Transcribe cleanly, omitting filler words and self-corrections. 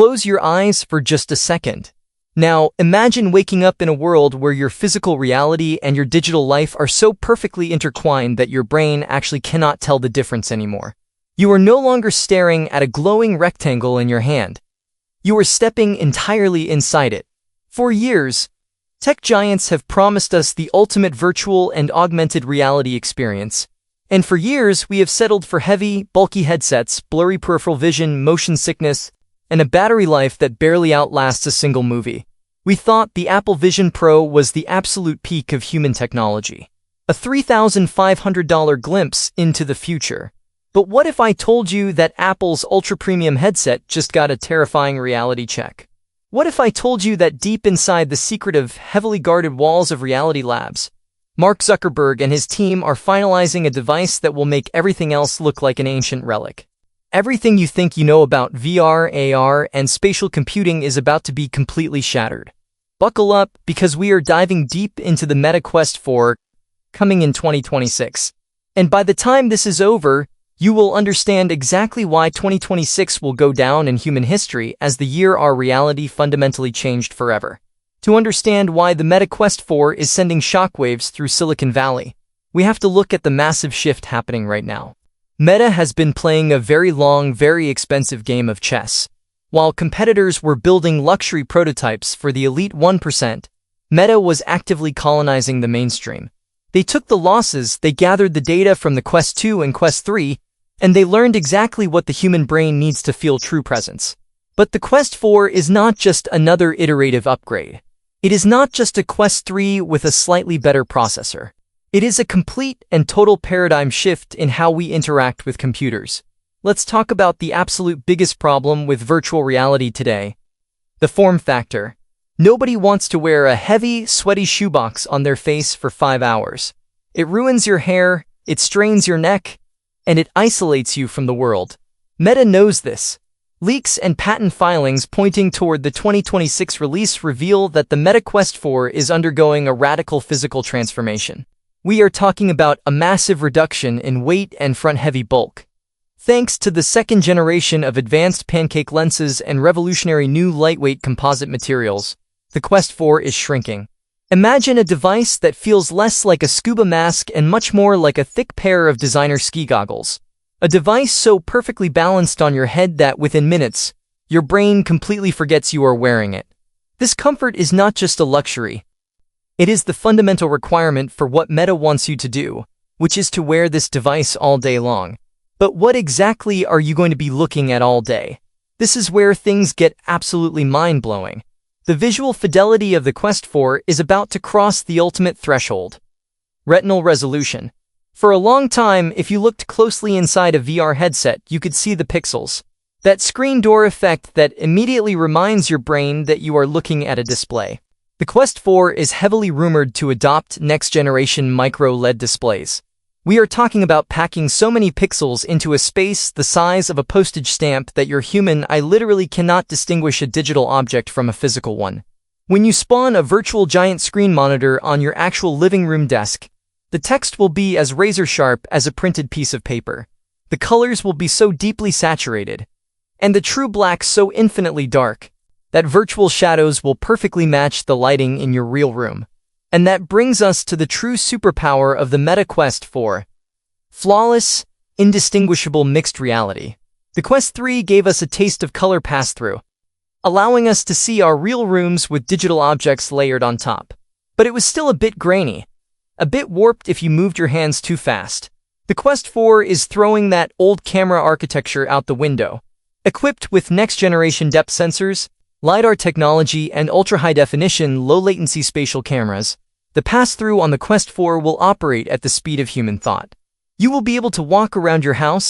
Close your eyes for just a second. Now, imagine waking up in a world where your physical reality and your digital life are so perfectly intertwined that your brain actually cannot tell the difference anymore. You are no longer staring at a glowing rectangle in your hand. You are stepping entirely inside it. For years, tech giants have promised us the ultimate virtual and augmented reality experience. And for years, we have settled for heavy, bulky headsets, blurry peripheral vision, motion sickness, and a battery life that barely outlasts a single movie. We thought the Apple Vision Pro was the absolute peak of human technology, a $3,500 glimpse into the future. But what if I told you that Apple's ultra-premium headset just got a terrifying reality check? What if I told you that deep inside the secretive, heavily guarded walls of Reality Labs, Mark Zuckerberg and his team are finalizing a device that will make everything else look like an ancient relic? Everything you think you know about VR, AR, and spatial computing is about to be completely shattered. Buckle up, because we are diving deep into the Meta Quest 4, coming in 2026. And by the time this is over, you will understand exactly why 2026 will go down in human history as the year our reality fundamentally changed forever. To understand why the Meta Quest 4 is sending shockwaves through Silicon Valley, we have to look at the massive shift happening right now. Meta has been playing a very long, very expensive game of chess. While competitors were building luxury prototypes for the elite 1%, Meta was actively colonizing the mainstream. They took the losses, they gathered the data from the Quest 2 and Quest 3, and they learned exactly what the human brain needs to feel true presence. But the Quest 4 is not just another iterative upgrade. It is not just a Quest 3 with a slightly better processor. It is a complete and total paradigm shift in how we interact with computers. Let's talk about the absolute biggest problem with virtual reality today: the form factor. Nobody wants to wear a heavy, sweaty shoebox on their face for 5 hours. It ruins your hair, it strains your neck, and it isolates you from the world. Meta knows this. Leaks and patent filings pointing toward the 2026 release reveal that the Meta Quest 4 is undergoing a radical physical transformation. We are talking about a massive reduction in weight and front-heavy bulk. Thanks to the second generation of advanced pancake lenses and revolutionary new lightweight composite materials, the Quest 4 is shrinking. Imagine a device that feels less like a scuba mask and much more like a thick pair of designer ski goggles. A device so perfectly balanced on your head that within minutes, your brain completely forgets you are wearing it. This comfort is not just a luxury. It is the fundamental requirement for what Meta wants you to do, which is to wear this device all day long. But what exactly are you going to be looking at all day? This is where things get absolutely mind-blowing. The visual fidelity of the Quest 4 is about to cross the ultimate threshold: retinal resolution. For a long time, if you looked closely inside a VR headset, you could see the pixels. That screen door effect that immediately reminds your brain that you are looking at a display. The Quest 4 is heavily rumored to adopt next-generation micro-LED displays. We are talking about packing so many pixels into a space the size of a postage stamp that your human eye literally cannot distinguish a digital object from a physical one. When you spawn a virtual giant screen monitor on your actual living room desk, the text will be as razor-sharp as a printed piece of paper. The colors will be so deeply saturated, and the true black so infinitely dark, that virtual shadows will perfectly match the lighting in your real room. And that brings us to the true superpower of the Meta Quest 4: flawless, indistinguishable mixed reality. The Quest 3 gave us a taste of color pass-through, allowing us to see our real rooms with digital objects layered on top. But it was still a bit grainy, a bit warped if you moved your hands too fast. The Quest 4 is throwing that old camera architecture out the window. Equipped with next-generation depth sensors, LiDAR technology, and ultra-high-definition, low-latency spatial cameras, the pass-through on the Quest 4 will operate at the speed of human thought. You will be able to walk around your house,